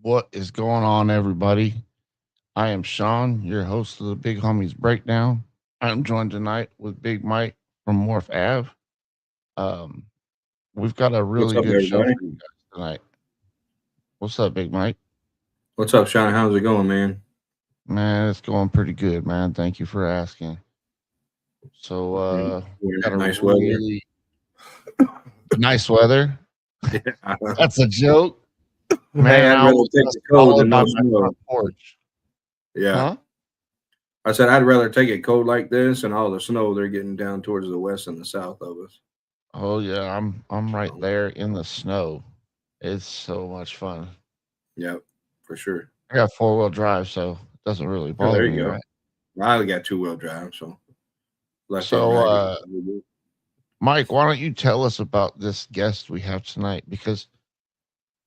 What is going on, everybody? I am Sean, your host of the Big Homies Breakdown. I'm joined tonight with Big Mike from Morph Ave. Um, we've got a What's really up, good show everybody? for you guys tonight. What's up, Big Mike? What's up, Sean? How's it going, man? Man, it's going pretty good, man. Thank you for asking. So, We're in got that a nice weather. really nice weather. Yeah. That's a joke, Hey, man. I'd I rather was take just the cold followed than by no my snow. front porch, Yeah. huh? I said I'd rather take it cold like this and all the snow they're getting down towards the west and the south of us. Oh yeah, I'm right So, there in the snow. It's so much fun. yeah, for sure. I got four-wheel drive, so it doesn't really Oh, bother there me, you go. right? I only got two-wheel drive, so left-hand So, righty. Mike, why don't you tell us about this guest we have tonight? Because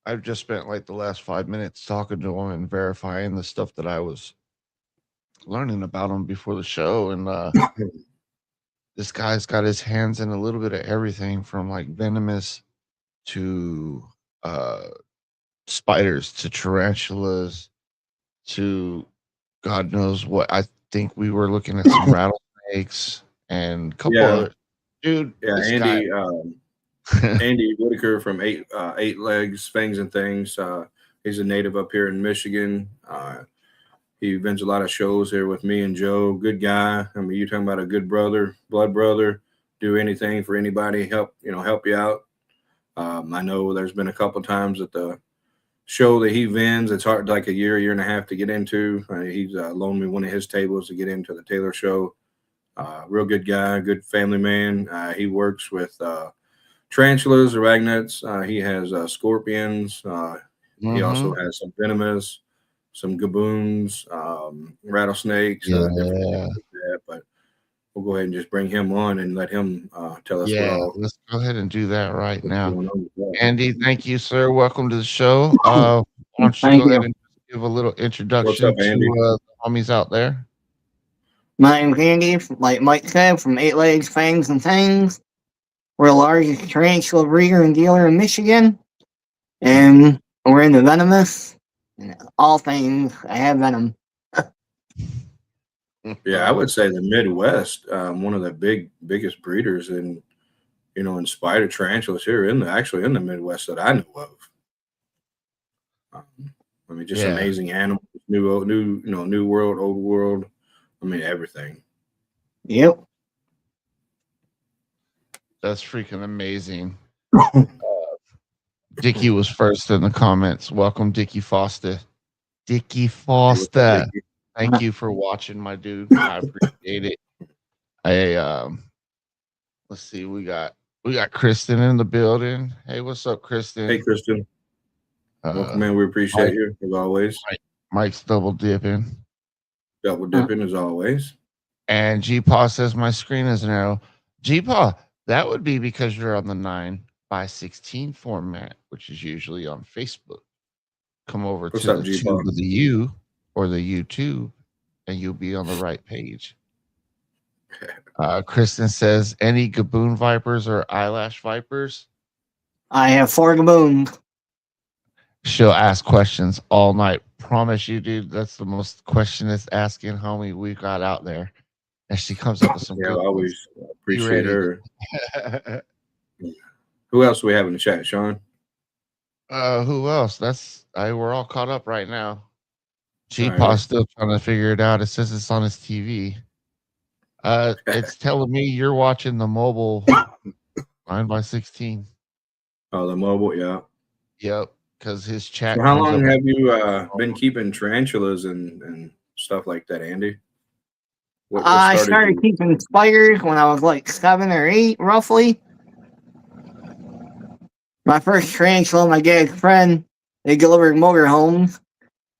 I've just spent like the last 5 minutes talking to him and verifying the stuff that I was learning about him before the show. And this guy's got his hands in a little bit of everything from like venomous to uh, spiders to tarantulas to God knows what. I think we were looking at some rattlesnakes and a couple Yeah, other. Dude, yeah. this guy. Andy Whitaker from Eight Legs, Fangs and Things. He's a native up here in Michigan. He vents a lot of shows here with me and Joe. Good guy. I mean, you're talking about a good brother, blood brother. Do anything for anybody. Help you out. I know there's been a couple times at the show that he vends. It's hard, like a year and a half to get into. He's loaned me one of his tables to get into the Taylor show. Real good guy, good family man. He works with tarantulas, arachnids. He has scorpions. He also Hmm. has some venomous, some gaboons, rattlesnakes, different things Yeah. like that. But we'll go ahead and just bring him on and let him tell us Yeah. Let's go ahead and do that right what's now. going on with that. Andy, thank you, sir. Welcome to the show. Why don't you Thank go ahead you. and give a little What's up, introduction to Andy? the homies out there? My name's Andy, like Mike said, from Eight Legs, Fangs, and Things. We're the largest tarantula breeder and dealer in Michigan, and we're into venomous. And all things I have venom. Yeah, I would say the Midwest, one of the biggest breeders in spider tarantulas here actually in the Midwest that I know of. I mean, just Yeah, amazing animals, new world, old world. I mean, everything. Yep. that's freaking amazing. Dickie was first in the comments. Welcome, Dickie Foster. Dickie Hey, what's up, Foster. Dickie? Thank you for watching, my dude. I appreciate it. I let's see, we got Kristen in the building. Hey, what's up, Hey, Kristen? Kristen. Welcome Uh in. We appreciate Mike, you as always. Mike's double dipping. Double dipping as always. And G-Paw says my screen is narrow. G-Paw, that would be because you're on the 9:16 format, which is usually on Facebook. Come over What's to up, the G tube Paw? of the U or the YouTube, and you'll be on the right page. Kristen says, any Gaboon Vipers or eyelash vipers? I have four gaboons. She'll ask questions all night. Promise you, dude. That's the most questionist asking homie we've got out there. And she comes up with some Yeah, I good ones. always Be appreciate ready. her. Who else do we have in the chat, Sean? Who else? We're all caught up right now. All right. G-Paw's still trying to figure it out. It says it's on his TV. It's telling me you're watching the mobile 9:16. Oh, the mobile, yeah. Yep, because his So chat how comes long up. have you been keeping tarantulas and stuff like that, Andy? What I started started you? keeping spiders when I was like 7 or 8, roughly. My first tarantula, my dad's friend, they delivered motorhomes,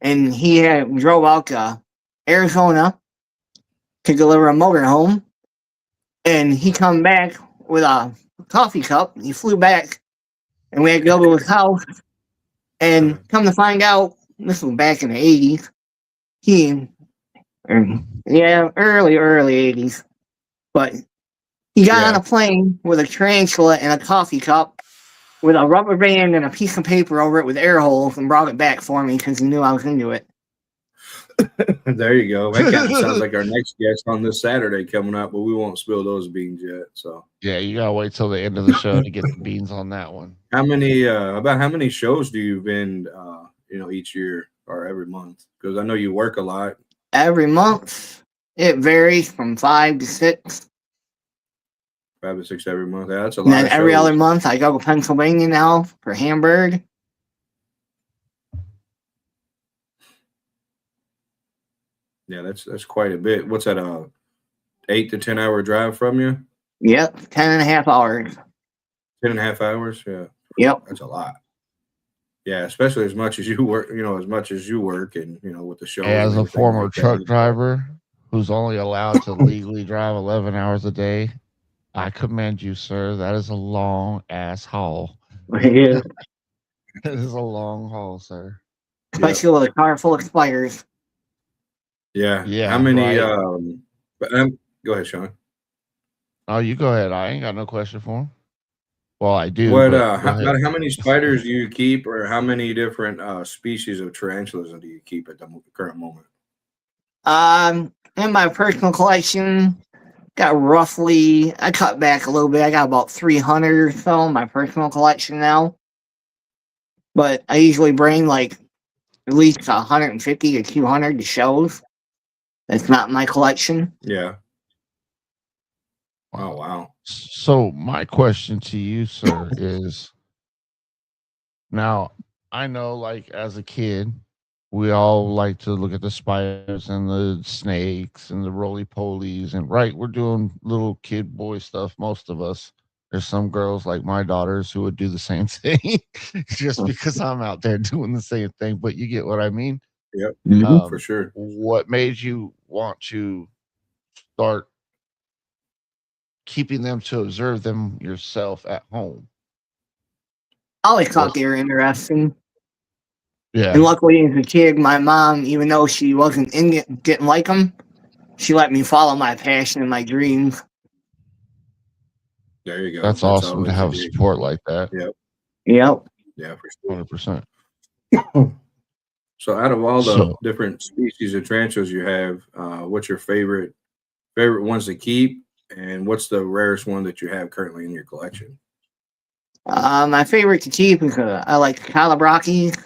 and he had drove out to Arizona to deliver a motorhome, and he come back with a coffee cup. He flew back, and we had to go to his house. And come to find out, this was back in the 80s. He, yeah, early 80s. But he got on Yeah. a plane with a tarantula and a coffee cup with a rubber band and a piece of paper over it with air holes and brought it back for me because he knew I was into it. There you go. That kind of sounds like our next guest on this Saturday coming up, but we won't spill those beans yet. So Yeah, you gotta wait till the end of the show to get the beans on that one. how many shows do you vend each year or every month? Because I know you work a lot. Every month, it varies from 5 to 6. 5 to 6 every month. Yeah, that's a And lot then of every shows. other month, I go to Pennsylvania now for Hamburg. Yeah, that's quite a bit. What's that, 8 to 10 hour drive from you? Yep, 10.5 hours. 10.5 hours? Yeah. Yep. That's a lot. Yeah, especially as much as you work, and with the shows and As a everything former like truck that. driver who's only allowed to legally drive 11 hours a day, I commend you, sir. That is a long ass haul. It is. That is a long haul, sir. Especially with a car full of spiders. Yeah. How Yeah, many right. go ahead, Sean. Oh, you go ahead. I ain't got no question for him. Well, I do, What but go about ahead. how many spiders do you keep, or how many different species of tarantulas do you keep at the current moment? In my personal collection, got roughly, I cut back a little bit. I got about 300 or so in my personal collection now. But I usually bring like at least 150 to 200 to shows. That's not in my collection. Yeah. Oh Wow. wow. So my question to you, sir, is now I know like as a kid, we all like to look at the spiders and the snakes and the roly polies and right, we're doing little kid boy stuff, most of us. There's some girls like my daughters who would do the same thing just because I'm out there doing the same thing, but you get what I mean. Yep. Mhm. For sure. What made you want to start keeping them to observe them yourself at home? I always thought What's they were interesting. And yeah. luckily, as a kid, my mom, even though she wasn't in it, didn't like them, she let me follow my passion and my dreams. There you go. That's That's awesome to always a have big. support like that. Yep. Yep. Yeah, for 100%. sure. So, out of all the So, different species of tarantulas you have, what's your favorite ones to keep, and what's the rarest one that you have currently in your collection? My favorite to keep is I like Calabraki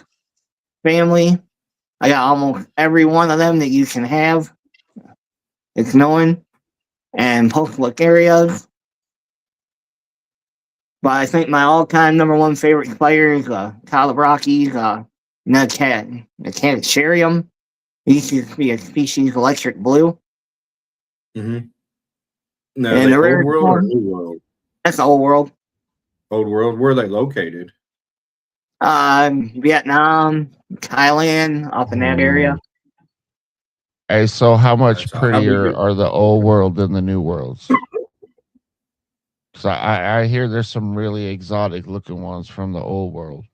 family. I got almost every one of them that you can have. It's known and post-look areas. But I think my all-time number one favorite spider is Calabraki, the Cancerium. It used to be a species electric blue. Mm-hmm. No, are And they the old rarest world or one, new world? that's the old world. Old world. Where are they located? Vietnam, Thailand, up in that area. hey, so how much How big prettier is? are the old world than the new worlds? Because I hear there's some really exotic looking ones from the old world.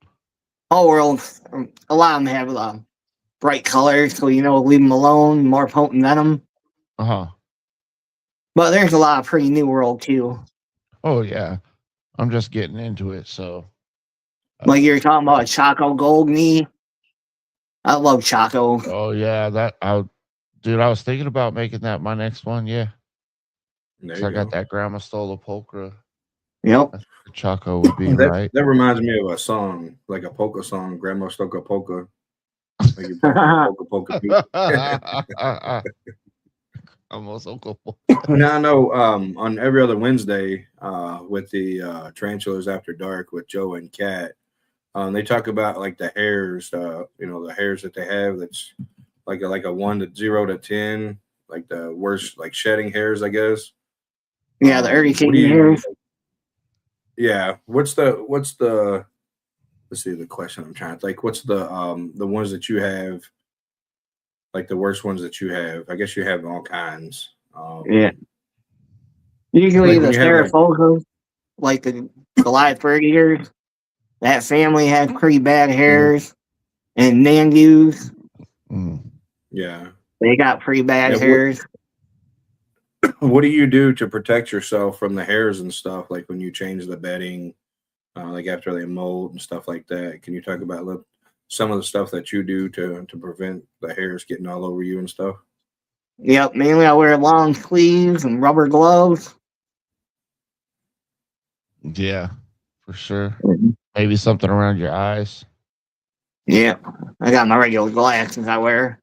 Old world, a lot of them have bright colors, so leave them alone, more potent venom. Uh huh. But there's a lot of pretty new world too. Oh, yeah. I'm just getting into it. So, Like uh, you're talking about Choco Gold Knee. I love Choco. oh, yeah. Dude, I was thinking about making that my next one. Yeah. There Because you I got go. that Grandma Stole a Polka. Yep. I think the Choco would be That right. that reminds me of a song, like a polka song, Grandma Stuck a Polka. Like you play that polka polka beat. Almost Uncle Now I know on every other Wednesday with the Tarantulas After Dark with Joe and Kat, they talk about like the hairs, the hairs that they have. That's like a 1 to 0 to 10, like the worst, like shedding hairs, I guess. Yeah, the early What do King you? hairs. Yeah. What's the? Let's see the question I'm trying to think. What's the ones that you have? Like the worst ones that you have? I guess you have all kinds. Yeah. Usually Like the when you have like. Theraphosa, like the Goliath bird eaters, that family has pretty bad Mhm. hairs. And Nandus, Mm. Yeah. they got pretty bad Yeah. hairs. What do you do to protect yourself from the hairs and stuff? Like when you change the bedding, like after they molt and stuff like that. Can you talk about some of the stuff that you do to prevent the hairs getting all over you and stuff? Yep, mainly I wear long sleeves and rubber gloves. Yeah, for sure. Mhm. Maybe something around your eyes. Yep, I got my regular glasses I wear.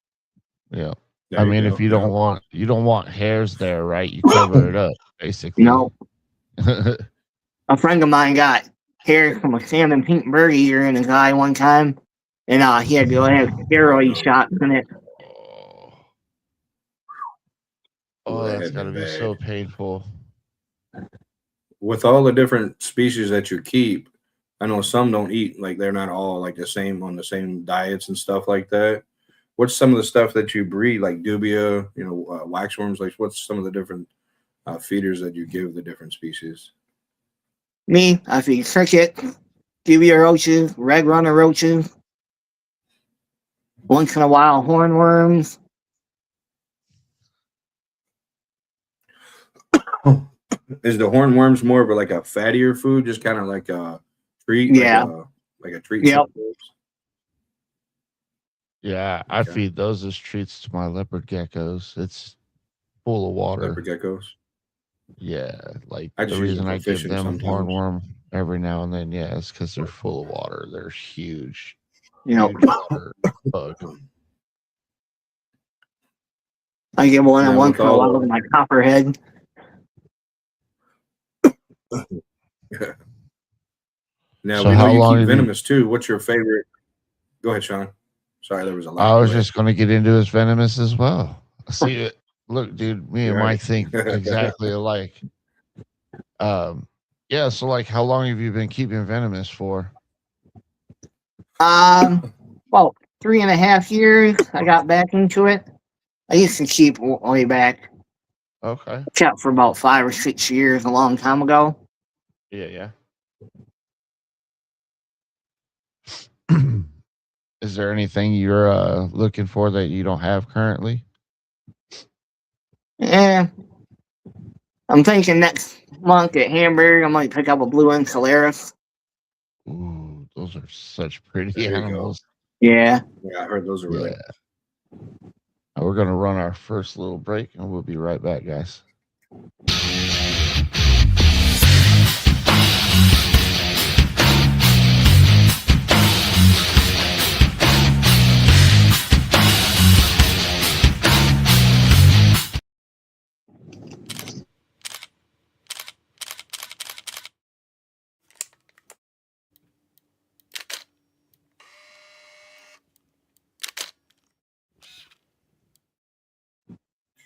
Yeah. There I you mean, go. if you don't want hairs there, right? You cover it up, basically. No, a friend of mine got hair from a salmon pink bird eater in his eye one time, and he had to go have Oh steroid no. shots in it. Oh, Ooh, oh, that that's had got to been be so bad. painful. With all the different species that you keep, I know some don't eat, like they're not all like the same on the same diets and stuff like that. What's some of the stuff that you breed, like dubia, waxworms? Like, what's some of the different feeders that you give the different species? Me, I feed cricket, dubia roaches, red runner roaches, once in a while hornworms. Is the hornworms more of like a fattier food, just kind of like a treat, Yeah, like a treat for yep. the birds? Yeah, I Okay, feed those as treats to my leopard geckos. It's full of water. leopard geckos. Yeah, like I the just use them reason for I give fishing them sometimes. hornworm every now and then, yeah, is because they're full of water. They're huge, You know, huge water bug. I get one Now once with in a all while with my copperhead. the now So we know how you long keep have you? venomous too. What's your favorite? Go ahead, Sean. Sorry, there was a I lot. Go was ahead. just going to get into his venomous as well. See it. Look, dude, me and You're Mike think right. exactly alike. Um, yeah. So, like, how long have you been keeping venomous for? About 3.5 years. I got back into it. I used to keep way back. Okay. Kept for about 5 or 6 years, a long time ago. Yeah, yeah. Is there anything you're looking for that you don't have currently? Yeah, I'm thinking next month at Hamburg, I might pick up a blue Insularis. Ooh, those are such pretty There you go. animals. Yeah. Yeah, I heard those are really. Yeah. We're gonna run our first little break, and we'll be right back, guys.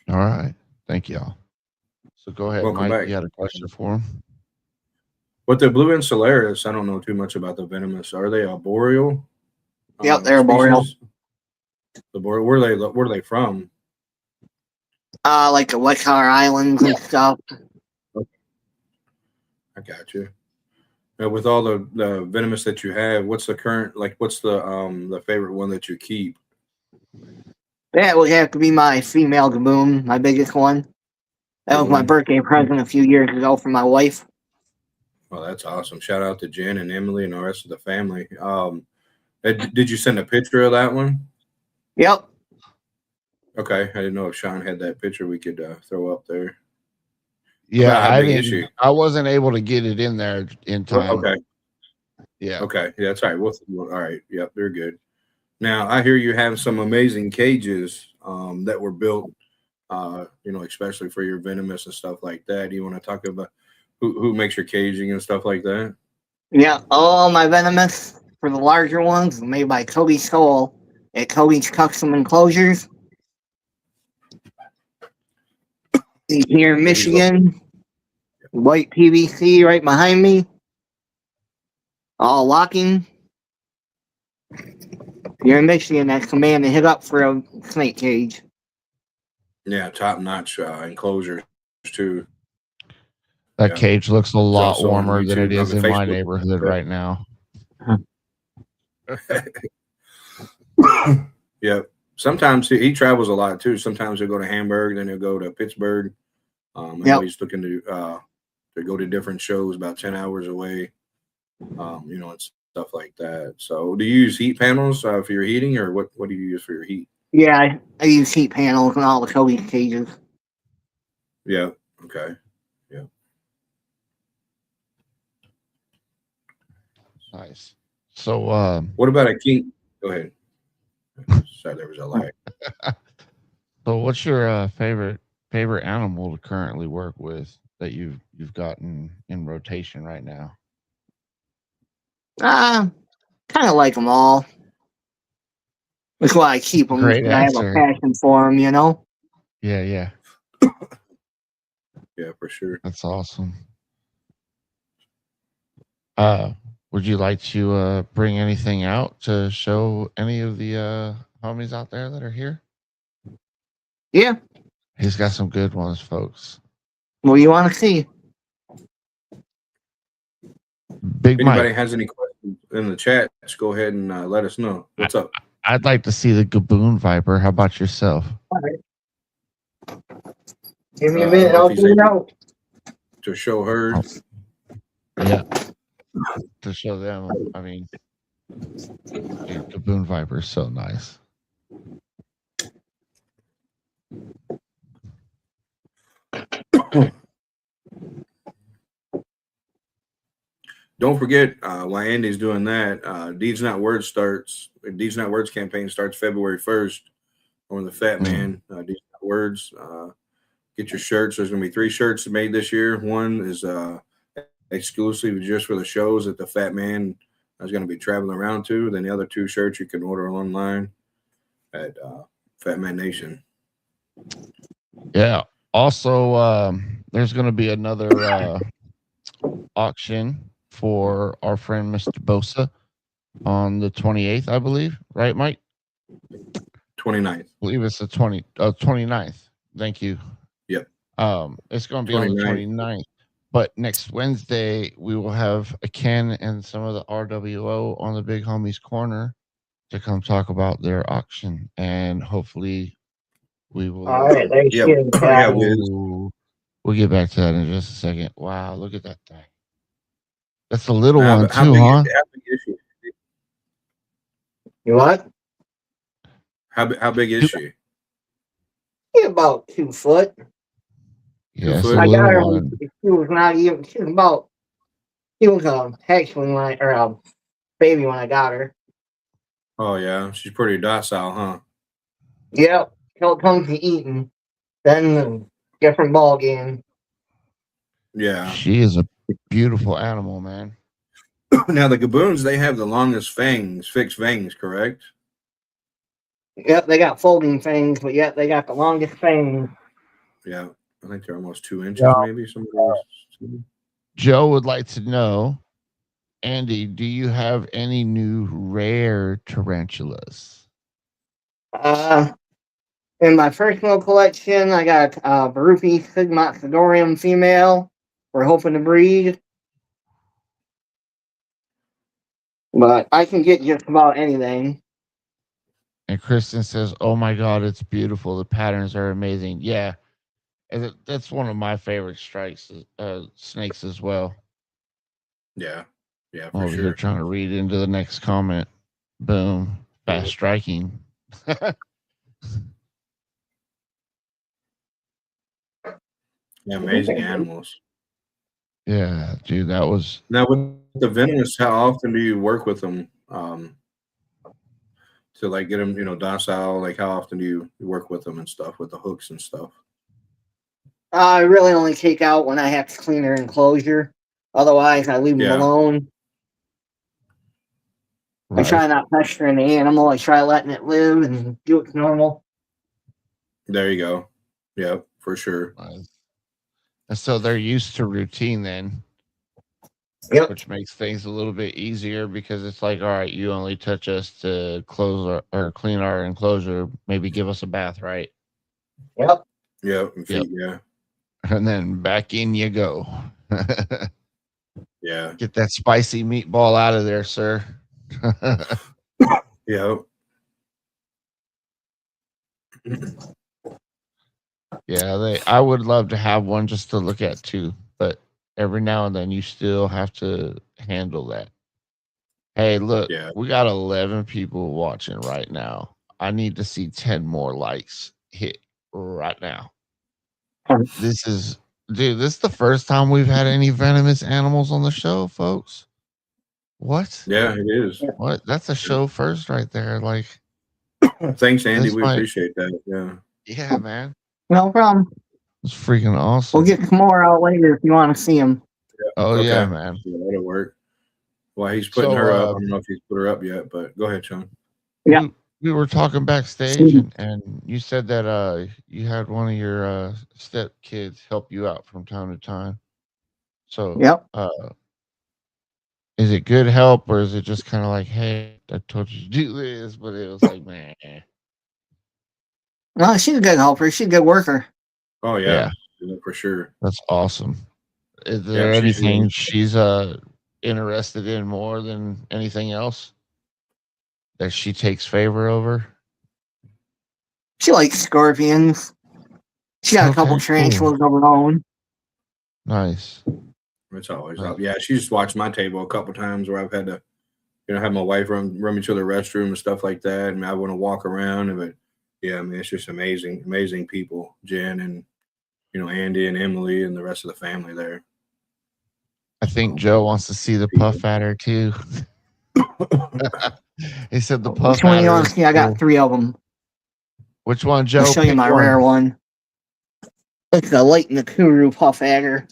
All right. Thank y'all. So go ahead, Welcome Mike. back. You had a question for him? With the blue insularis, I don't know too much about the venomous. Are they a boreal Yep, they're boreal. species? The boreal. Where are they from? Like the Wet Collar Islands and stuff. I got you. Now, with all the venomous that you have, what's the current like? What's the favorite one that you keep? That would have to be my female gaboon, my biggest one. That was my Gaboon? birthday present a few years ago for my wife. Oh, that's awesome! Shout out to Jen and Emily and the rest of the family. Did you send a picture of that one? Yep. Okay, I didn't know if Sean had that picture we could throw up there. Yeah, About how I big is didn't. she? I wasn't able to get it in there in time. Okay, Yeah. okay, yeah, that's all right. All right, yep, they're good. Now I hear you have some amazing cages that were built, especially for your venomous and stuff like that. Do you want to talk about who makes your caging and stuff like that? Yeah, all my venomous for the larger ones made by Kobe Soul at Kobe's Custom Enclosures. Here in Michigan, white PVC right behind me. All locking. Here in Michigan, that's command to hit up for a snake cage. Yeah, top notch enclosures too. That Yeah, cage looks a he's lot also on warmer than it YouTube on is the in my Facebook. neighborhood right now. Yeah, sometimes he travels a lot too. Sometimes he'll go to Hamburg, then he'll go to Pittsburgh. I know Yep. he's looking to go to different shows about 10 hours away. and stuff like that. So, do you use heat panels for your heating, or what do you use for your heat? Yeah, I use heat panels in all the Cody cages. Yeah. Okay. Yeah. Nice. So, What about a king? Go ahead. Sorry, there was a lag. so what's your favorite animal to currently work with that you've gotten in rotation right now? Kind of like them all. That's why I keep them. Great I have a answer. passion for them, you know. Yeah, yeah, Yeah, for sure. that's awesome. Uh, would you like to bring anything out to show any of the homies out there that are here? Yeah. He's got some good ones, folks. What do you want to see? Big If anybody Mike, has any questions in the chat, just go ahead and let us know. What's up? I'd like to see the Gaboon Viper. How about yourself? All right. Give me a I minute. don't know I'll if he's do it able out. to show her. Yeah, to show them. I mean, dude, Gaboon Viper is so nice. Don't forget, while Andy's doing that, Deeds Not Words Deeds Not Words campaign starts February 1st on the Fat Man. Deeds Not Words. Get your shirts. There's going to be 3 shirts made this year. One is exclusive just for the shows that the Fat Man is going to be traveling around to. Then the other 2 shirts you can order online at Fat Man Nation. Yeah. Also, there's going to be another auction for our friend Mr. Bosa on the 28th, I believe. Right, Mike? 29th. I believe it's the 29th. Thank you. Yep. It's going to be on the 29th. But next Wednesday, we will have a Ken and some of the RWO on the Big Homies Corner to come talk about their auction. And hopefully we will. All right. Thanks. Yeah, We'll get back to that in just a second. Wow, look at that thing. That's a little one how too, big, huh? How big is she? You what? How big is she? Yeah, about 2 foot. Yeah, it's a foot? I got her. little one. She was not even. She was about. She was a hatchling or a baby when I got her. Oh yeah, she's pretty docile, huh? Yep. Till it comes to eating, then a different ball game. Yeah. She is a beautiful animal, man. Now the Gaboons, they have the longest fixed fangs, correct? Yep, they got folding fangs, but yet they got the longest fangs. Yeah, I think they're almost 2 inches, maybe. Joe would like to know, Andy, do you have any new rare tarantulas? In my personal collection, I got Barufi Sigmoxidorium female. We're hoping to breed. But I can get just about anything. And Kristen says, "Oh my God, it's beautiful. The patterns are amazing." Yeah, and that's one of my favorite snakes as well. Yeah, for Over sure. here trying to read into the next comment. Boom, fast striking. Yeah, amazing animals. Yeah, dude, that was. Now with the venomous, how often do you work with them to like get them, docile? Like how often do you work with them and stuff with the hooks and stuff? I really only take out when I have to clean their enclosure. Otherwise, I leave them alone. Right. I try not pestering the animal. I try letting it live and do its normal. There you go. Yep, for sure. And so they're used to routine then. Yep. Which makes things a little bit easier because it's like, all right, you only touch us to close or clean our enclosure, maybe give us a bath, right? Yep. Yep. Yeah. And then back in you go. Yeah. Get that spicy meatball out of there, sir. Yep. Yeah, I would love to have one just to look at too, but every now and then you still have to handle that. Hey, look, Yeah. we got 11 people watching right now. I need to see 10 more likes hit right now. This is, dude, this is the first time we've had any venomous animals on the show, folks. What? Yeah, it is. What? That's a show first right there. Like, Thanks, Andy. this We might, appreciate that. Yeah. yeah, man. No problem. It's freaking We'll awesome. get some more out later if you want to see them. Oh, Okay. yeah, man. Yeah, that'll work. Well, he's putting So, her up. I don't know if he's put her up yet, but go ahead, Sean. Yeah. we were talking backstage, and you said that you had one of your step kids help you out from time to time. So, Yep. is it good help, or is it just kind of like, hey, I told you to do this, but it was like, man, No, she's a good helper. She's a good worker. Oh yeah, yeah, for sure. that's awesome. Is Yeah, there she's anything really, she's interested in more than anything else that she takes favor over? She likes scorpions. She got a couple Okay, cool. tarantulas of her own. Nice. it's always Nice. up. Yeah, she's watched my table a couple times where I've had to, have my wife run me to the restroom and stuff like that, and I want to walk around. But yeah, I mean, it's just amazing people, Jen and Andy and Emily and the rest of the family there. I think Joe wants to see the puff adder too. He said the puff Which one you adder want is to see? I got cool. 3 of them. Which one, Joe? I'll show you Pick my one. rare one. It's the light Nakuru puff adder.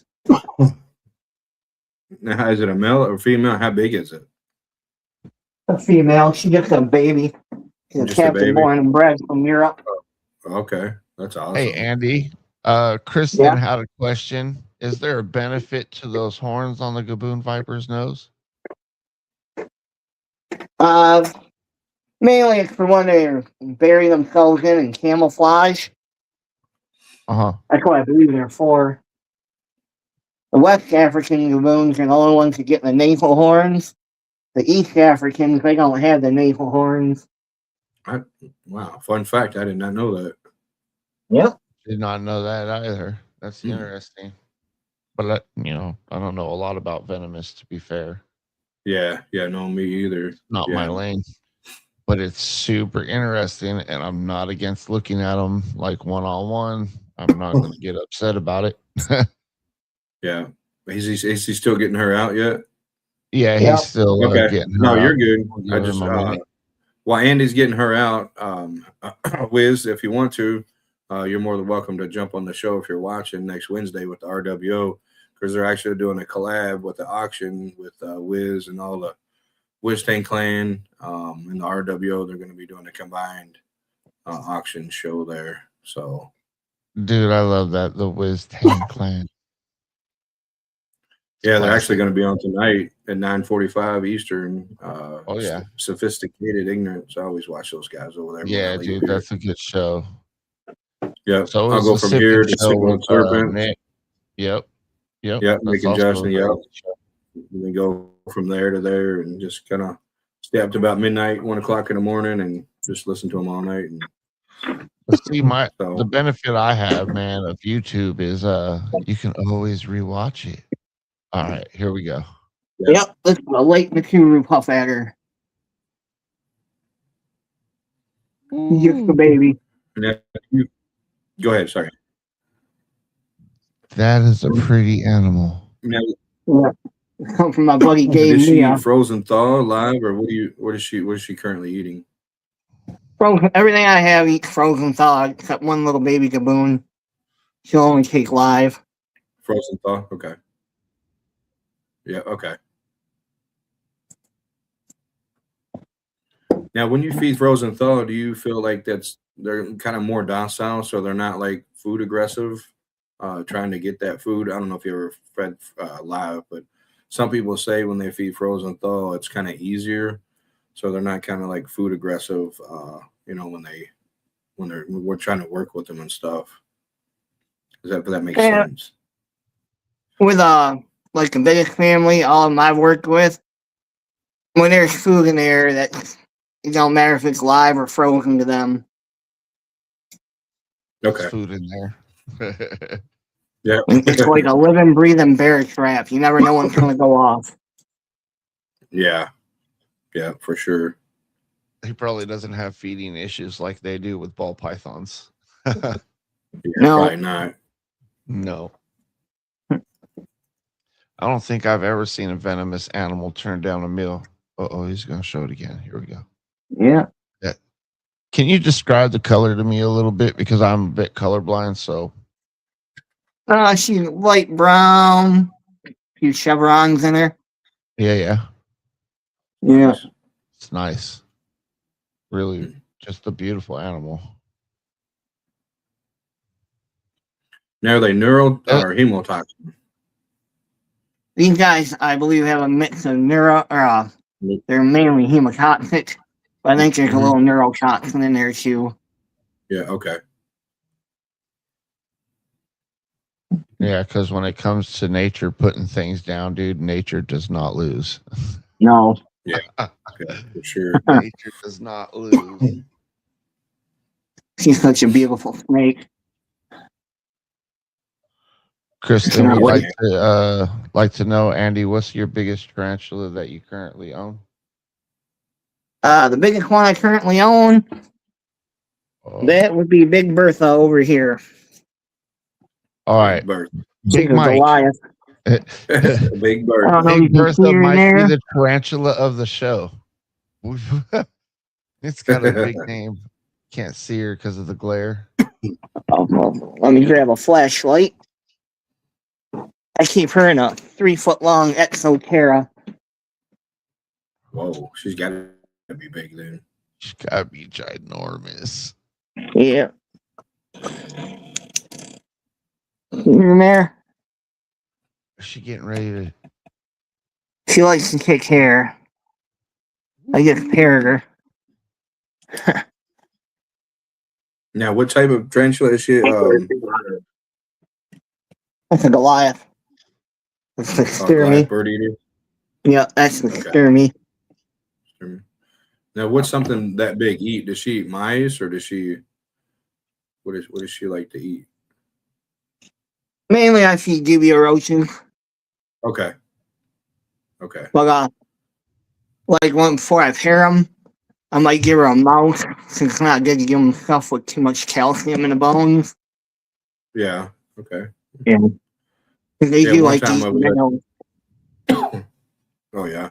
Now, is it a male or female? How big is it? A female. She just a baby. She's a Just a captain baby? born and bred from Europe. Okay, that's awesome. Hey, Andy. Kristen Yeah. had a question. Is there a benefit to those horns on the Gaboon Viper's nose? Mainly it's for when they bury themselves in and camouflage. Uh-huh. That's what I believe they're for. The West African gaboons are the only ones that get the nasal horns. The East Africans, they don't have the nasal horns. Wow, fun fact. I did not know that. Yep. Did not know that either. That's interesting. But I don't know a lot about venomous, to be fair. Yeah, no, me either. Not my lane. But it's super interesting, and I'm not against looking at them like one-on-one. I'm not going to get upset about it. Yeah. Is he still getting her out yet? Yeah, Yeah. he's still Okay. getting her No, you're out. good. I'll give I him just a minute. while Andy's getting her out, Wiz, if you want to, you're more than welcome to jump on the show if you're watching next Wednesday with the RWO, because they're actually doing a collab with the auction with Wiz and all the Wiz Tank Clan and the RWO. They're going to be doing a combined auction show there. So, Dude, I love that, the Wiz Tank Clan. yeah, they're actually going to be on tonight at 9:45 Eastern. Oh, yeah. Sophisticated Ignorance. I always watch those guys over there. Yeah, dude, that's a good show. Yeah, So I'll go from here to Signal Serpent. Nick. Yep. Yep, That's Nick and also a Justin. very Yep. good show. And then go from there to there and just kind of stay up to about midnight, 1 o'clock in the morning, and just listen to them all night. And But see, the benefit I have, man, of YouTube is you can always rewatch it. All right, here we go. Yep, this is a late Nakuru puff adder. Just the baby. Go ahead. Sorry. That is a pretty animal. Now, Yeah. It comes from my buddy Dave did she Mia. eat frozen thaw live, or what is she currently eating? Frozen, everything I have eats frozen thaw except one little baby gaboon. She'll only take live. Frozen thaw. Okay. Yeah. Okay. Now, when you feed frozen thaw, do you feel like they're kind of more docile, so they're not like food aggressive, trying to get that food? I don't know if you ever fed live, but some people say when they feed frozen thaw, it's kind of easier, so they're not kind of like food aggressive. When we're trying to work with them and stuff. If that makes sense? With like the biggest family, all of them I've worked with, when there's food in there, that it don't matter if it's live or frozen to them. Okay. There's food in there. Yeah. It's like a living, breathing bear trap. You never know when it's going to go off. Yeah. Yeah, for sure. He probably doesn't have feeding issues like they do with ball pythons. Yeah, No. probably not. No. I don't think I've ever seen a venomous animal turn down a meal. Oh, he's going to show it again. Here we go. Yeah. Yeah. Can you describe the color to me a little bit? Because I'm a bit colorblind. So, She's light brown, few chevrons in her. yeah. Yeah. Nice. It's nice. Really, just a beautiful animal. Now, are they neural Uh, or hemotoxin? These guys, I believe, have a mix of they're mainly hemotoxic, but I think there's a Mhm. little neurotoxin in there too. Yeah, okay. Yeah, because when it comes to nature putting things down, dude, nature does not lose. No. Okay, for sure. Nature does not lose. She's such a beautiful snake. Kristen, Cannot we'd wait. like to know, Andy, what's your biggest tarantula that you currently own? The biggest one I currently own, Oh, that would be Big Bertha over here. all right, Birth. She's Big a Mike. Goliath. Big bird. I don't know if you Big can see Bertha her might there. be the tarantula of the show. It's got a big name. Can't see her because of the glare. Oh, well, let me grab a flashlight. I keep her in a 3-foot long Exoterra. Whoa, she's got to be big then. She's got to be ginormous. Yeah. See her there? Is she getting ready to? She likes to kick hair. I just paired her. Now, what type of tarantula is she? That's a Goliath. That's the Black Sturmy. bird eater. Yeah, that's the Okay. Sturmy. Now, what's something that big eat? Does she eat mice, or does she? What does she like to eat? Mainly I feed dubia roaches. Okay. Okay. But like one before I pair them, I might give her a mouse since it's not good to give them stuff with too much calcium in the bones. Yeah. Okay. Yeah. They Yeah, do one like time to I eat was at- minerals. Oh yeah.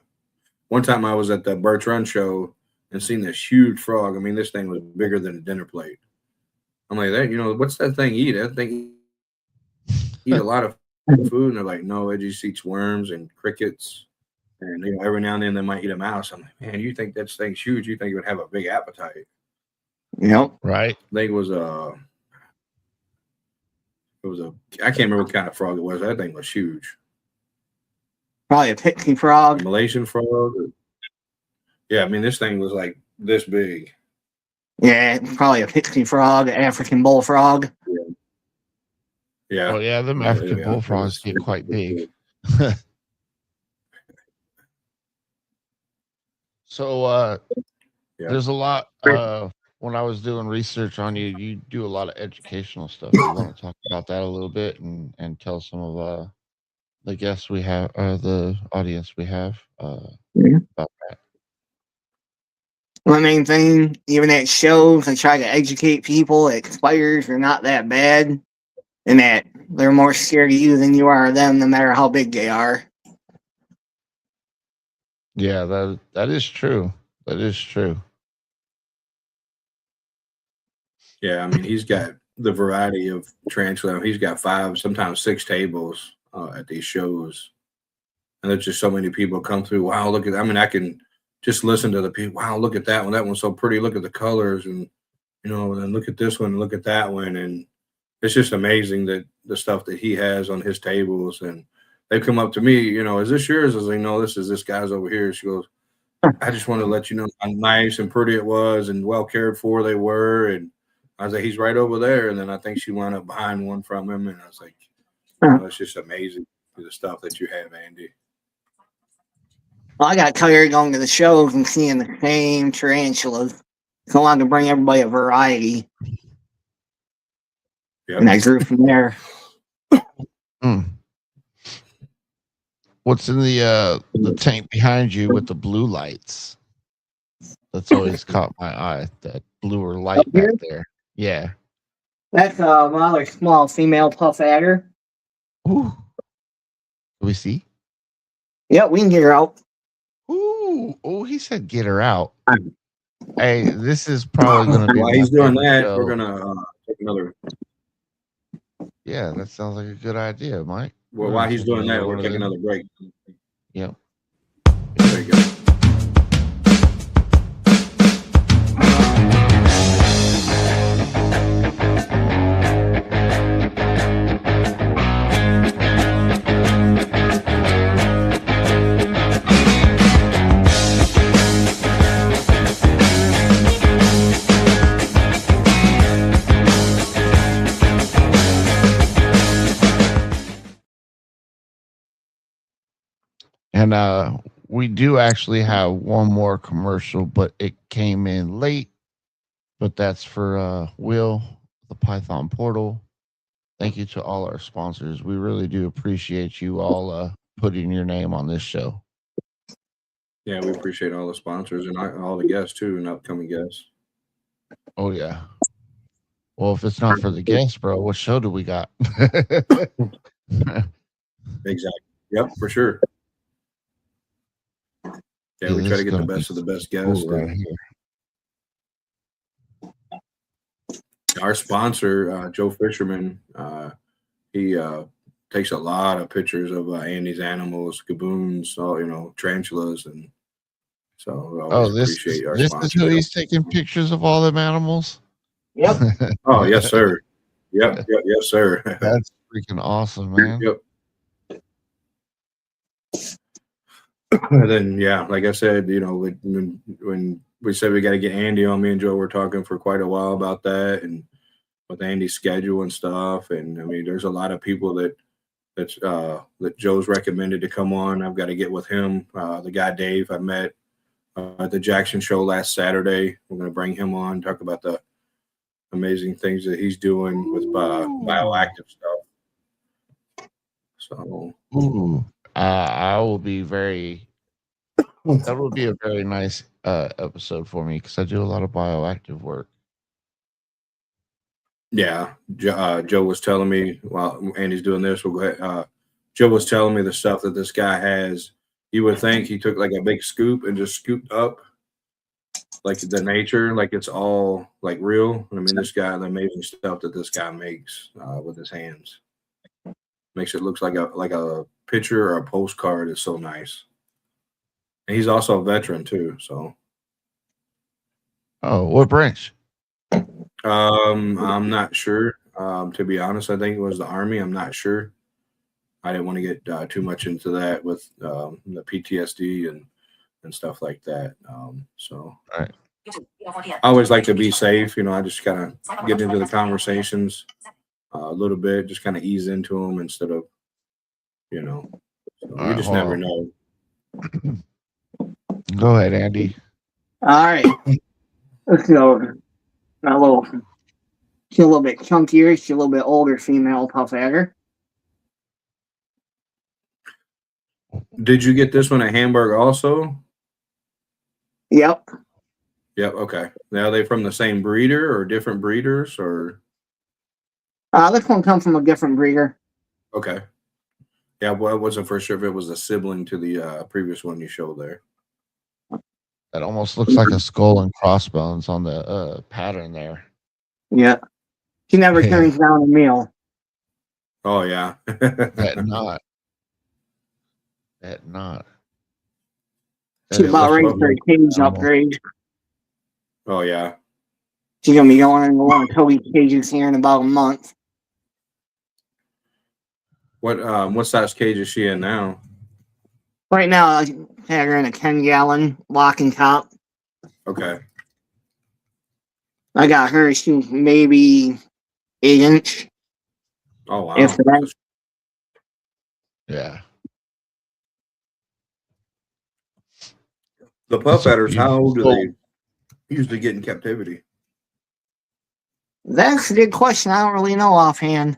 One time I was at the Birch Run show and seen this huge frog. I mean, this thing was bigger than a dinner plate. I'm like, that, what's that thing eat? That thing eat a lot of food. And they're like, no, it just eats worms and crickets. And every now and then they might eat a mouse. I'm like, man, you think that thing's huge? You think it would have a big appetite? Yep. Right. I think I can't remember what kind of frog it was. That thing was huge. Probably a pixie A frog. Malaysian frog. Yeah, I mean, this thing was like this big. Yeah, probably a pixie frog, African bullfrog. Yeah. Oh yeah, them African bullfrogs get quite big. So there's a lot. When I was doing research on you, you do a lot of educational stuff. You want to talk about that a little bit and tell some of the guests we have, the audience we have, about that. My main thing, even at shows, I try to educate people that spiders are not that bad and that they're more scared of you than you are of them, no matter how big they are. Yeah, that is true. That is true. Yeah, I mean, he's got the variety of tarantula. He's got 5, sometimes 6 tables at these shows. And there's just so many people come through. Wow, look at, I mean, I can just listen to the people. Wow, look at that one. That one's so pretty. Look at the colors and, and look at this one, look at that one. And it's just amazing that the stuff that he has on his tables. And they come up to me, is this yours? I was like, no, this is this guy's over here. She goes, I just want to let you know how nice and pretty it was and well cared for they were. And I was like, he's right over there. And then I think she wound up behind one from him. And I was like, it's just amazing the stuff that you have, Andy. Well, I got tired going to the shows and seeing the same tarantulas. So I wanted to bring everybody a variety. Yep. And I grew from there. What's in the tank behind you with the blue lights? That's always caught my eye. That bluer Up light here, back there. Yeah. that's a rather small female puff adder. Ooh. Can we see? Yep, we can get her out. Ooh. Oh, he said get her out. Hey, this is probably going to be While my he's doing favorite that, we're show. gonna take another. Yeah, that sounds like a good idea, Mike. Well, We're while gonna he's take doing another that, we'll one of take them. another break. Yep. There you go. And we do actually have one more commercial, but it came in late. But that's for Will, the Python Portal. Thank you to all our sponsors. We really do appreciate you all putting your name on this show. Yeah, we appreciate all the sponsors and all the guests too, and upcoming guests. Oh yeah. Well, if it's not for the guests, bro, what show do we got? Exactly. Yep, for sure. Yeah, we this try to is get the gonna be best of the best cool guests. right And here. our sponsor, Joe Fisherman, he takes a lot of pictures of Andy's animals, gaboons, all tarantulas, and so we always Oh, this appreciate our this is sponsor, who Joe. he's taking pictures of all them animals. Yep. Oh yes, sir. Yep, yes, sir. That's freaking awesome, man. Yep. And then yeah, like I said, when we said we got to get Andy on, me and Joe were talking for quite a while about that, and with Andy's schedule and stuff. And I mean, there's a lot of people that Joe's recommended to come on. I've got to get with him. The guy Dave I met at the Jackson show last Saturday. We're going to bring him on, talk about the amazing things that he's doing with bioactive stuff. So Ooh, I will be very. That will be a very nice episode for me because I do a lot of bioactive work. yeah, Joe was telling me while Andy's doing this, we'll go ahead. Joe was telling me the stuff that this guy has. You would think he took like a big scoop and just scooped up like the nature, like it's all like real. I mean, this guy, the amazing stuff that this guy makes with his hands makes it look like a picture or a postcard. Is so nice. And he's also a veteran too. So Oh, what branch? I'm not sure. To be honest, I think it was the Army. I'm not sure. I didn't want to get too much into that with the PTSD and stuff like that. So All right. I always like to be safe. I just kind of get into the conversations a little bit, just kind of ease into them instead of, so you right, just hold never on. know. Go ahead, Andy. All right. Let's go. She's a little bit chunkier. She's a little bit older female puff adder. Did you get this one at Hamburg also? Yep. Yep. Okay. Now, are they from the same breeder or different breeders or? This one comes from a different breeder. Okay. Yeah, well, I wasn't for sure if it was a sibling to the previous one you showed there. That almost looks like a skull and crossbones on the pattern there. Yeah. She never turns down a meal. Oh yeah. That not. That not. She's about ready for a cage upgrade. Oh yeah. She's gonna be going into one of Toby's cages here in about a month. What size cage is she in now? Right now, I had her in a 10-gallon locking top. Okay. I got her. She's maybe 8-inch. Oh wow. If that. Yeah. The puff adders, how old do they usually get in captivity? That's a good question. I don't really know offhand.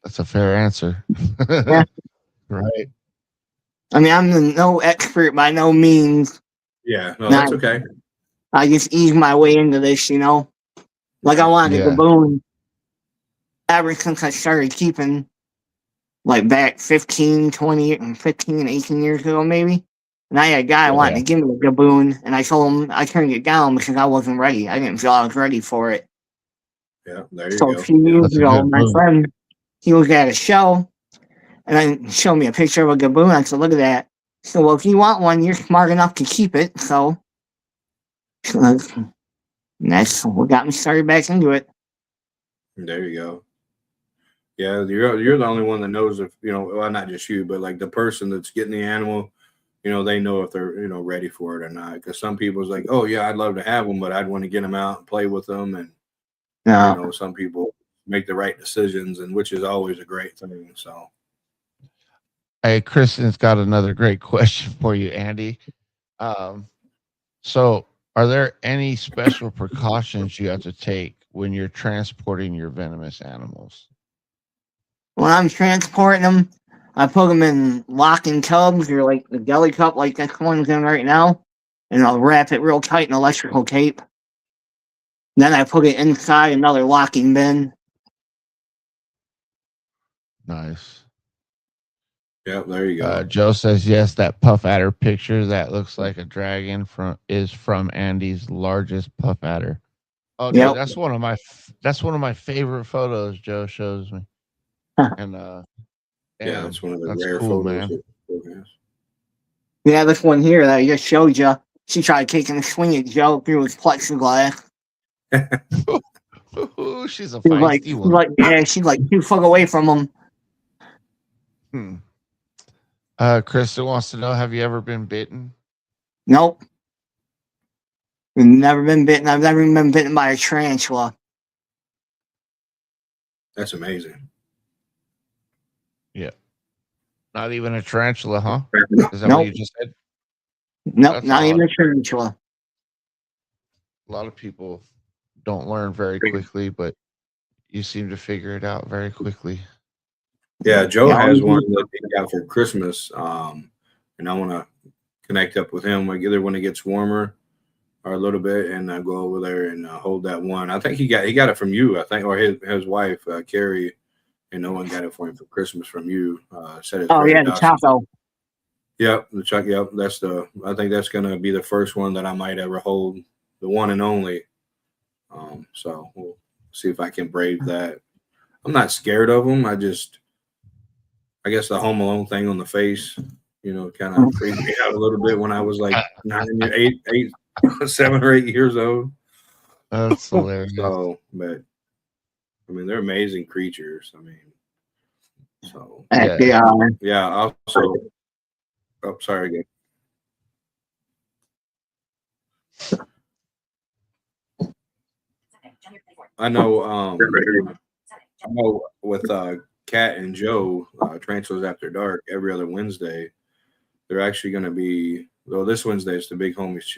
That's a fair answer. Yeah. Right. I mean, I'm no expert by no means. Yeah, no, And that's okay. I just ease my way into this, you know. Like I wanted a Yeah. gaboon ever since I started keeping, like back 15, 20, and 15, 18 years ago, maybe. And I had a guy wanting to give me a gaboon, and I told him I turned it down because I wasn't ready. I didn't feel I was ready for it. Yeah, there you So a go. few years That's a ago, good my move. friend, he was at a show, and then showed me a picture of a gaboon. I said, "Look at that." So, well, if you want one, you're smart enough to keep it. So that's what got me started back into it. There you go. Yeah, you're the only one that knows if well, not just you, but like the person that's getting the animal, they know if they're ready for it or not. Because some people's like, oh yeah, I'd love to have them, but I'd want to get them out and play with them, and some people make the right decisions, and which is always a great thing. So Hey, Kristen's got another great question for you, Andy. Um, so, are there any special precautions you have to take when you're transporting your venomous animals? When I'm transporting them, I put them in locking tubs or like the deli cup, like this one's in right now, and I'll wrap it real tight in electrical tape. Then I put it inside another locking bin. Nice. yeah, there you go. Joe says yes. That puff adder picture that looks like a dragon is from Andy's largest puff adder. Oh, dude, Yep. that's one of my favorite photos. Joe shows me, and Yeah, damn, it's one of the that's rare cool, photos. man. Yeah, this one here that I just showed you. She tried taking a swing at Joe through his plexiglass. She's a She's feisty one. like, yeah, she's like 2 foot away from him. Hmm. Krista wants to know: have you ever been bitten? Nope. Never been bitten. I've never even been bitten by a tarantula. That's amazing. Yeah. Not even a tarantula, huh? Is that Nope. what you just said? Nope, That's not even odd. a tarantula. A lot of people don't learn very quickly, but you seem to figure it out very quickly. Yeah, Joe Yeah, has one that he got for Christmas, and I want to connect up with him, like either when it gets warmer or a little bit, and go over there and hold that one. I think he got it from you, I think, or his wife Carrie, and no one got it for him for Christmas from you. Said it's oh very yeah, the docile. taco. Yep, the Chuck. Yep, I think that's gonna be the first one that I might ever hold, the one and only. So we'll see if I can brave that. I'm not scared of them. I guess the Home Alone thing on the face, kind of freaked me out a little bit when I was like 7 or 8 years old. That's hilarious. So, but I mean, they're amazing creatures. I mean, so Yeah. yeah. Also, oh, sorry again. I know with Kat and Joe, Tarantulas After Dark, every other Wednesday, they're actually going to be. Well, this Wednesday is the big homies,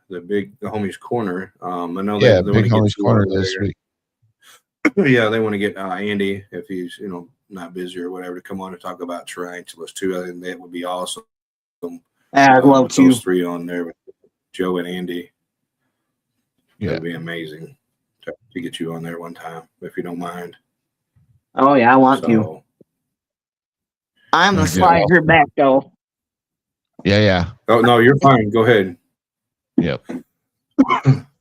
the homies corner. I know they want Big to get Homie's you Corner out this there. week. Yeah, they want to get Andy if he's not busy or whatever to come on and talk about tarantulas too. I think that would be awesome. I'd love with to. those three on there, with Joe and Andy. Yeah, That'd be amazing to get you on there one time if you don't mind. Oh yeah, I want to. I'm the slider back though. Yeah. Oh no, you're fine. Go ahead. Yep.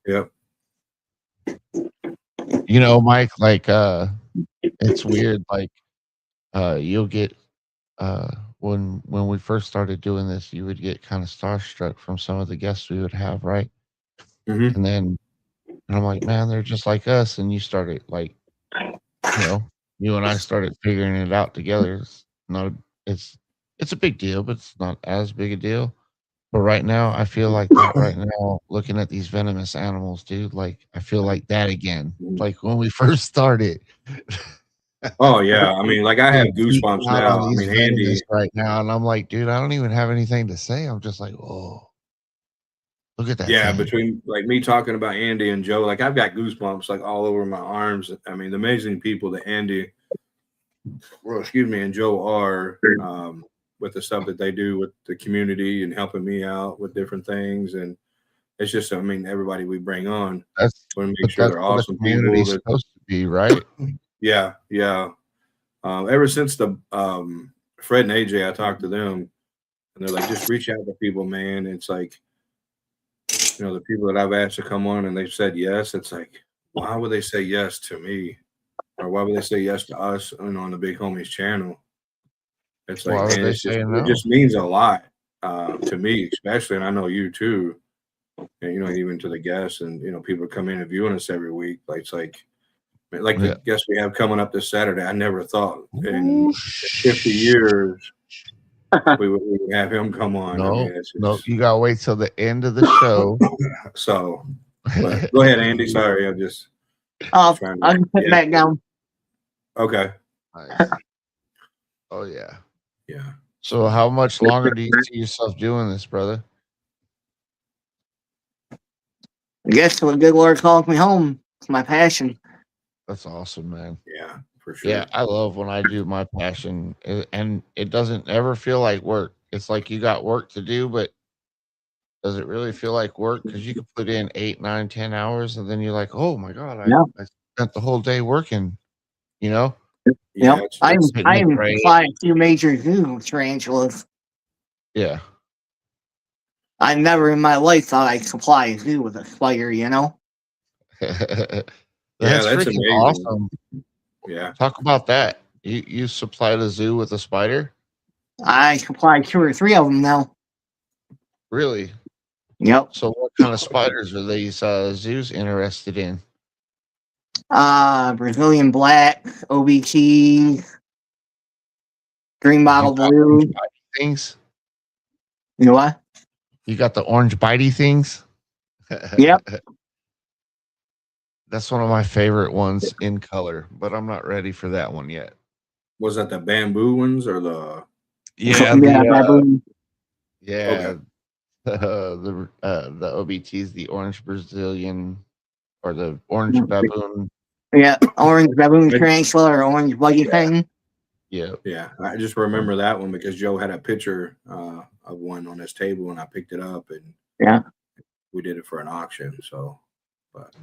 Yep. Mike, like it's weird, like you'll get when we first started doing this, you would get kind of starstruck from some of the guests we would have, right? Mm-hmm. And then I'm like, man, they're just like us. And you started like, you and I started figuring it out together. It's not a, it's a big deal, but it's not as big a deal. But right now, I feel like that right now, looking at these venomous animals, dude, like I feel like that again. Like when we first started. Oh yeah, I mean, like I have goosebumps Out on now. I these mean, Andy. venomous right now, and I'm like, dude, I don't even have anything to say. I'm just like, oh, look at that. Yeah, thing. between like me talking about Andy and Joe, like I've got goosebumps like all over my arms. I mean, the amazing people that Andy well, excuse me, and Joe are with the stuff that they do with the community and helping me out with different things. And it's just, I mean, everybody we bring on, That's want to make but sure that's they're what the awesome people. community's That supposed to be, right? yeah, yeah. Ever since the Fred and AJ, I talked to them, and they're like, just reach out to people, man. It's like, the people that I've asked to come on and they've said yes. It's like, why would they say yes to me, or why would they say yes to us, on the Big Homies channel? It's Why like, would man, they it's just say it no? just means a lot to me, especially, and I know you too, and even to the guests, and people come interviewing us every week. Like it's like the Yeah. guest we have coming up this Saturday. I never thought in Ooh, 50 years we would have him come on. I No, mean, it's no, just you gotta wait till the end of the show. so. But go ahead, Andy. Sorry, I'm just Oh, trying to. I can put Yeah. back down. Okay. Nice. Oh yeah. Yeah. So how much longer do you see yourself doing this, brother? I guess the good Lord calls me home. It's my passion. That's awesome, man. Yeah, for sure. Yeah, I love when I do my passion, and it doesn't ever feel like work. It's like you got work to do, but does it really feel like work? Because you could put in 8, 9, 10 hours, and then you're like, oh my god, Yeah. I spent the whole day working. You know, Yeah, Yep. it's, I it's hitting the even brain. supply a few major zoo tarantulas. Yeah. I never in my life thought I'd supply a zoo with a spider, That's that's freaking amazing. awesome. Yeah. Talk about that. You supplied a zoo with a spider? I supply 2 or 3 of them now. Really? Yep. So what kind of spiders are these zoos interested in? Brazilian black, OBT, green bottle You got orange blue. bitey things? You know what? You got the orange bitey things? Yep. That's one of my favorite ones in color, but I'm not ready for that one yet. Was that the bamboo ones or the? Yeah, Yeah, baboon. yeah, the OBTs, the orange Brazilian or the orange baboon. Yeah, orange baboon tarantula or orange buggy thing. Yeah. Yeah, I just remember that one because Joe had a picture of one on his table, and I picked it up, and Yeah. we did it for an auction. So, but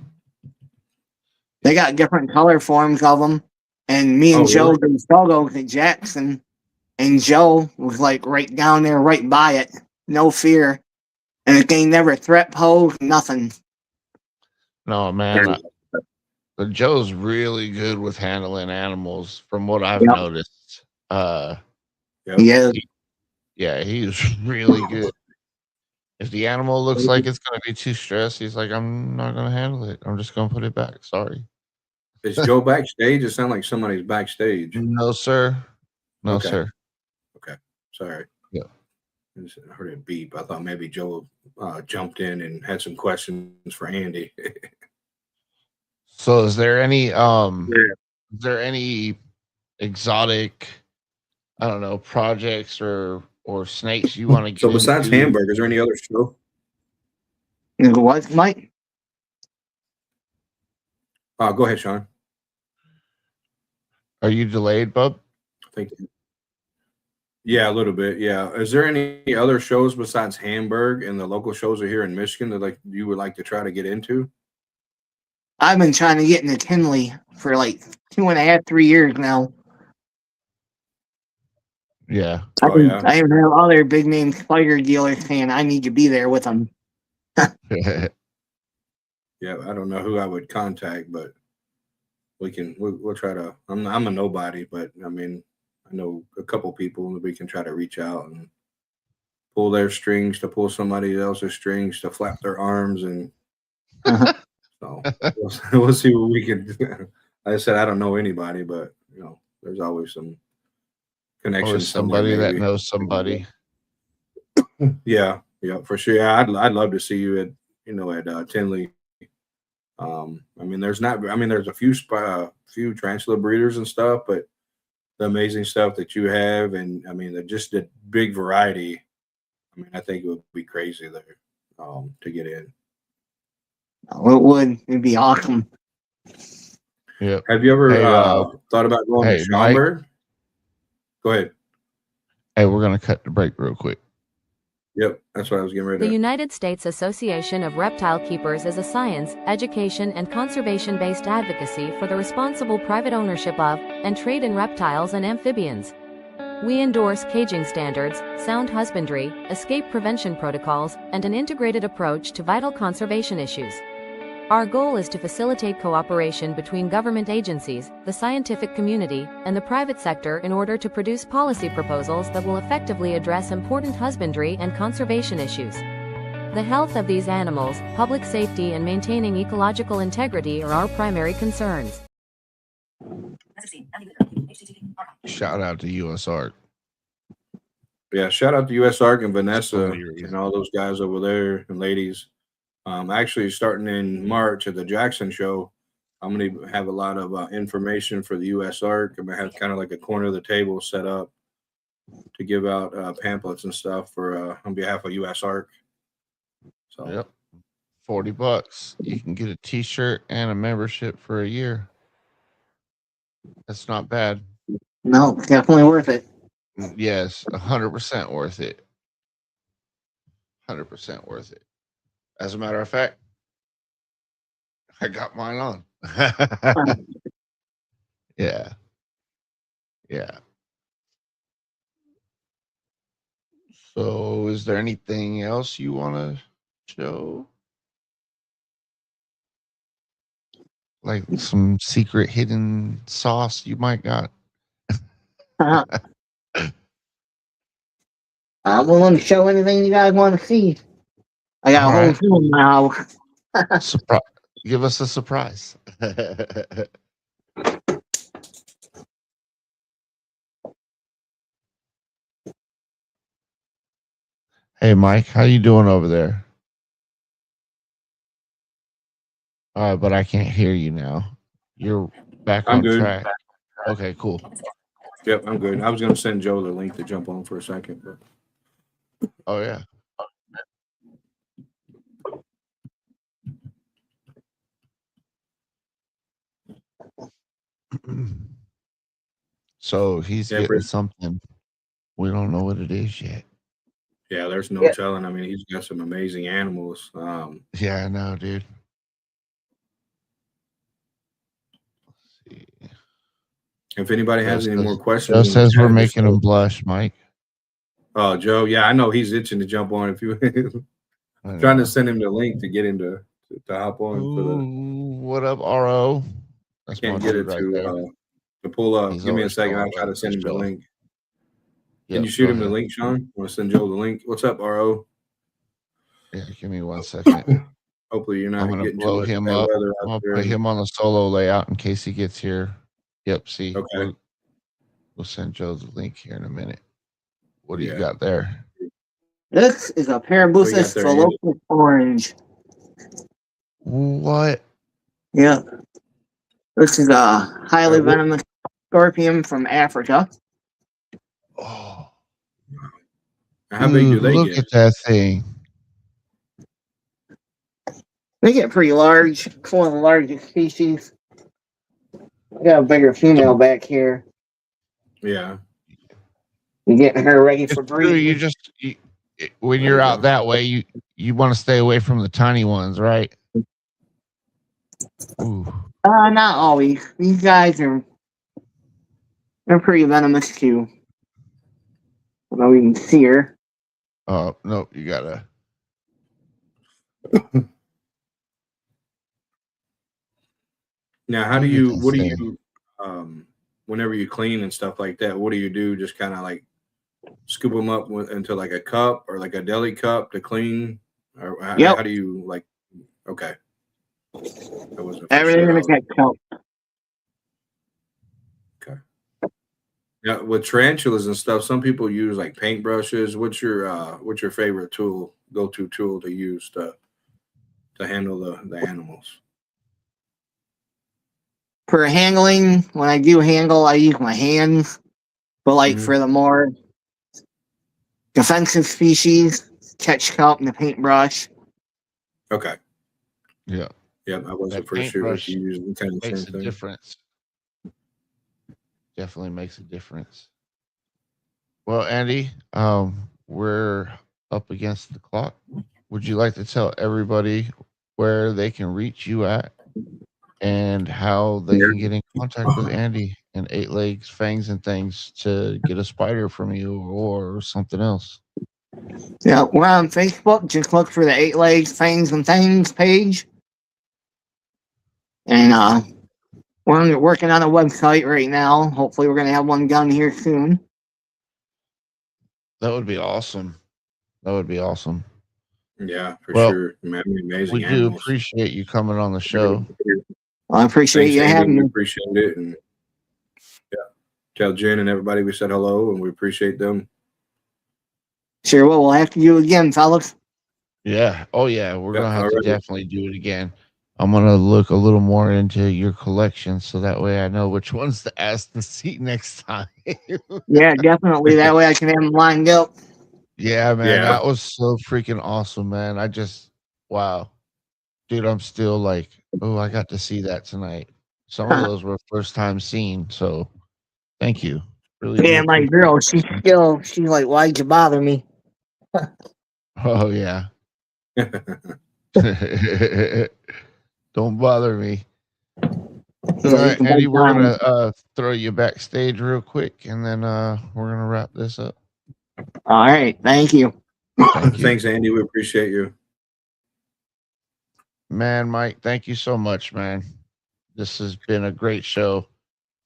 They got different color forms of them. And me and Oh, Joe really? did photos at Jackson, and Joe was like right down there, right by it, no fear. And the thing never threat posed, nothing. No, man. But Joe's really good with handling animals, from what I've Yep. noticed. Yep. Yeah. Yeah, he's really good. If the animal looks like it's gonna be too stressed, he's like, "I'm not gonna handle it. I'm just gonna put it back. Sorry." Is Joe backstage? It sounds like somebody's backstage. No, sir. No, Okay. sir. Okay, sorry. Yeah. I heard it beep. I thought maybe Joe jumped in and had some questions for Andy. So, is there any exotic, I don't know, projects or snakes you want to get So besides into? Hamburg, is there any other show? You go, what, Mike? Go ahead, Sean. Are you delayed, bub? Thank you. Yeah, a little bit. Yeah. Is there any other shows besides Hamburg and the local shows are here in Michigan that you would like to try to get into? I've been trying to get into Tinley for like 2.5, 3 years now. Yeah. Oh, yeah. I even have other big name spider dealers saying I need to be there with them. Yeah, I don't know who I would contact, but we'll try to. I'm a nobody, but I mean, I know a couple people that we can try to reach out and pull their strings to pull somebody else's strings to flap their arms, and so we'll see what we can do. Like I said, I don't know anybody, but there's always some connections. Always somebody that knows somebody. Yeah, for sure. Yeah, I'd love to see you at Tinley. I mean, there's a few tarantula breeders and stuff, but the amazing stuff that you have, and I mean, just the big variety. I mean, I think it would be crazy there to get in. It would. It'd be awesome. Yep. Have you ever Hey, thought about going to Mike? Schaumburg? Go ahead. Hey, we're gonna cut the break real quick. Yep, that's what I was getting ready The to. United States Association of Reptile Keepers is a science, education, and conservation-based advocacy for the responsible private ownership of and trade in reptiles and amphibians. We endorse caging standards, sound husbandry, escape prevention protocols, and an integrated approach to vital conservation issues. Our goal is to facilitate cooperation between government agencies, the scientific community, and the private sector in order to produce policy proposals that will effectively address important husbandry and conservation issues. The health of these animals, public safety, and maintaining ecological integrity are our primary concerns. Shout out to USARC. Yeah, shout out to USARC and Vanessa Hilarious. and all those guys over there and ladies. Actually, starting in March at the Jackson show, I'm going to have a lot of information for the USARC. I'm going to have kind of like a corner of the table set up to give out pamphlets and stuff for on behalf of USARC. So, Yep. $40. You can get a t-shirt and a membership for a year. That's not bad. No, definitely worth it. Yes, 100% worth it. 100% worth it. As a matter of fact, I got mine on. Yeah. Yeah. So, is there anything else you want to show? Like some secret hidden sauce you might got? I'm willing to show anything you guys want to see. I got All a whole right. film now. Surprise. Give us a surprise. Hey, Mike, how you doing over there? But I can't hear you now. You're back I'm on good. track. Okay, cool. Yep, I'm good. I was going to send Joe the link to jump on for a second. But Oh, yeah. So he's Yeah, getting Chris. something. We don't know what it is yet. Yeah, there's no Yeah. telling. I mean, he's got some amazing animals. Yeah, I know, dude. Let's see. If anybody has any more questions, Joe in the says we're chat, just making him blush, Mike. Oh, Joe, yeah, I know he's itching to jump on. If you I trying know. to send him the link to get him to hop on for the. Ooh, what up, RO? I That's can't my get dude it right there. to pull up. He's Give me a always second. showing I'll try up to send him the show. link. Yep, Can you shoot go him the ahead. link, Sean? Want to send Joe the link? What's up, RO? Yeah, give me 1 second. Hopefully you're not I'm gonna getting too blow much him bad up. weather I'm out gonna there. put him on the solo layout in case he gets here. Yep, see. Okay. We'll send Joe the link here in a minute. What do you Yeah. got there? This is a What Parabusis you got there, Andy? Philopus orange. What? Yeah. This is a highly What- venomous scorpion from Africa. Oh, How big do dude, they look get? at that thing. They get pretty large. It's one of the largest species. I got a bigger female back here. Yeah. You're getting her ready It's for true. breeding. When There you're you out go. that way, you want to stay away from the tiny ones, right? Ooh. Not always. These guys they're pretty venomous too. I don't know if you can see her. Oh no, you gotta. Now, how do Look at you? this What do thing. you? Whenever you clean and stuff like that, what do you do? Just kind of like scoop them up into like a cup or like a deli cup to clean, or Yep. how do you like? Okay, that wasn't for Everything sure. in the ketchup. Okay. Yeah, with tarantulas and stuff, some people use like paintbrushes. What's your favorite tool, go-to tool to use to handle the animals? For handling, when I do handle, I use my hands. But like Mhm. for the more defensive species, ketchup and the paintbrush. Okay. Yeah, Yeah, I wasn't that for sure if paintbrush you use kind of the makes same a thing. difference. Definitely makes a difference. Well, Andy, we're up against the clock. Would you like to tell everybody where they can reach you at and how they can get in contact with Andy and Eight Legs, Fangs, and Things to get a spider from you or something else? Yeah, we're on Facebook. Just look for the Eight Legs, Fangs, and Things page. And we're working on a website right now. Hopefully, we're going to have one done here soon. That would be awesome. That would be awesome. Yeah, for Well, sure. Man, amazing we do animals. appreciate you coming on the show. Well, I appreciate Thanks, you Andy. having We me. appreciate it. And yeah, tell Jen and everybody we said hello and we appreciate them. Sure, well, we'll have to do it again, fellas. Yeah. Oh, yeah. We're Yeah, going to have all to right. definitely do it again. I'm going to look a little more into your collection so that way I know which ones to ask to see next time. Yeah, definitely. That way I can have them lined up. Yeah, man. Yeah. That was so freaking awesome, man. Wow. Dude, I'm still like, oh, I got to see that tonight. Some of those were first time seen. So thank you. Really do Yeah, my appreciate girl, it. she's like, why'd you bother me? Oh, yeah. Don't bother me. All Yeah, you right, can Andy, bite we're down. gonna throw you backstage real quick, and then we're gonna wrap this up. All right, thank you. Thank you, Thanks, Andy. We appreciate you. man. Mike, thank you so much, man. This has been a great show.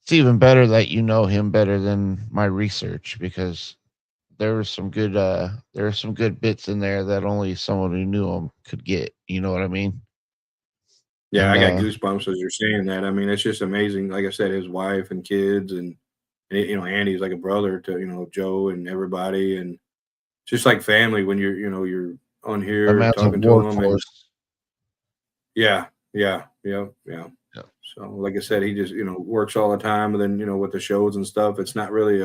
It's even better that you know him better than my research because there were some good bits in there that only someone who knew him could get. You know what I mean? Yeah, And I got goosebumps as you're saying that. I mean, it's just amazing. Like I said, his wife and kids, and Andy's like a brother to Joe and everybody, and just like family when you're on that here man's a talking to him, and workhorse. yeah. Yeah. So, like I said, he just works all the time, and then with the shows and stuff, it's not really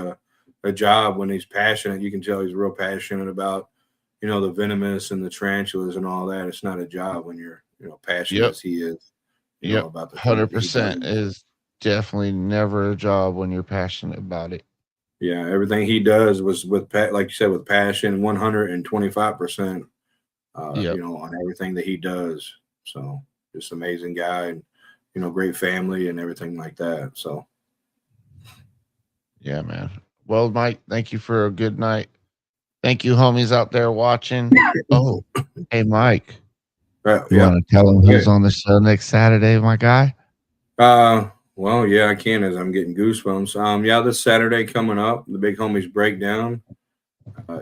a job when he's passionate. You can tell he's real passionate about the venomous and the tarantulas and all that. It's not a job when you're passionate Yep. as he is. Yep. About the things that he 100% does. is definitely never a job when you're passionate about it. Yeah, everything he does was like you said, with passion, 125%. Yep. On everything that he does. So just amazing guy, and great family and everything like that. So Yeah, man. Well, Mike, thank you for a good night. Thank you, homies out there watching. Oh, hey, Mike, you yeah. want to tell them who's Okay. on the show next Saturday, my guy? Well, yeah, I can as I'm getting goosebumps. Yeah, this Saturday coming up, the Big Homies Breakdown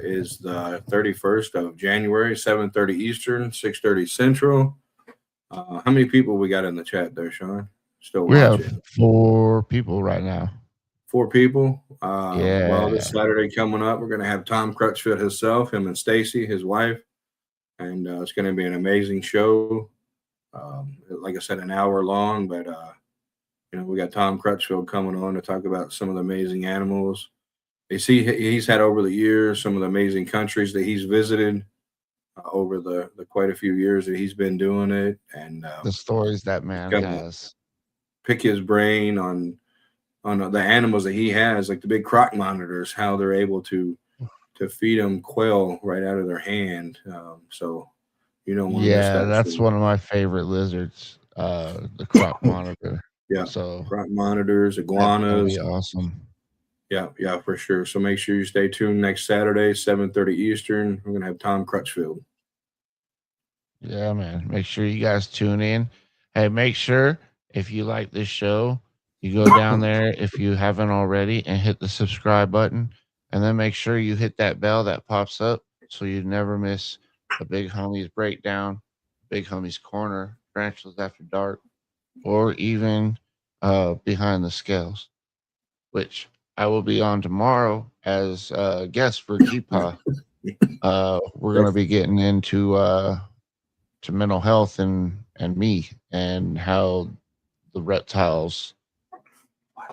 is the 31st of January, 7:30 Eastern, 6:30 Central. How many people we got in the chat there, Sean? Still We have watching? 4 people right now. 4 people. Yeah. Well, this Saturday coming up, we're going to have Tom Crutchfield himself, him and Stacy, his wife, and it's going to be an amazing show. Like I said, an hour long, but we got Tom Crutchfield coming on to talk about some of the amazing animals. He's had over the years some of the amazing countries that he's visited over the quite a few years that he's been doing it, and The stories that man gonna has. pick his brain on the animals that he has, like the big croc monitors, how they're able to feed them quail right out of their hand. So you don't want to miss Yeah, that that's show. one of my favorite lizards, the croc monitor. Yeah, So croc monitors, that's gonna iguanas. be awesome. Yeah, for sure. So make sure you stay tuned next Saturday, 7:30 Eastern. We're gonna have Tom Crutchfield. Yeah, man. Make sure you guys tune in. Hey, make sure if you like this show, you go down there if you haven't already and hit the subscribe button. And then make sure you hit that bell that pops up so you never miss a Big Homies Breakdown, Big Homies Corner, Tarantulas After Dark, or even Behind the Scales, which I will be on tomorrow as a guest for GPA. We're going to be getting into to mental health and me and how the reptiles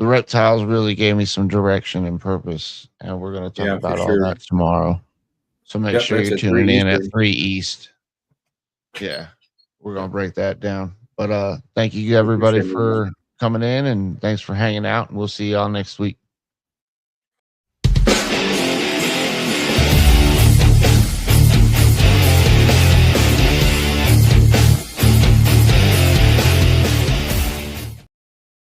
really gave me some direction and purpose, and we're going to talk Yeah, for about all sure. that tomorrow. So make Yep, sure that's you're at 3 tuning in at Eastern. 3 East. Yeah, we're going to break that down. But thank you everybody Appreciate it. for coming in, and thanks for hanging out, and we'll see y'all next week.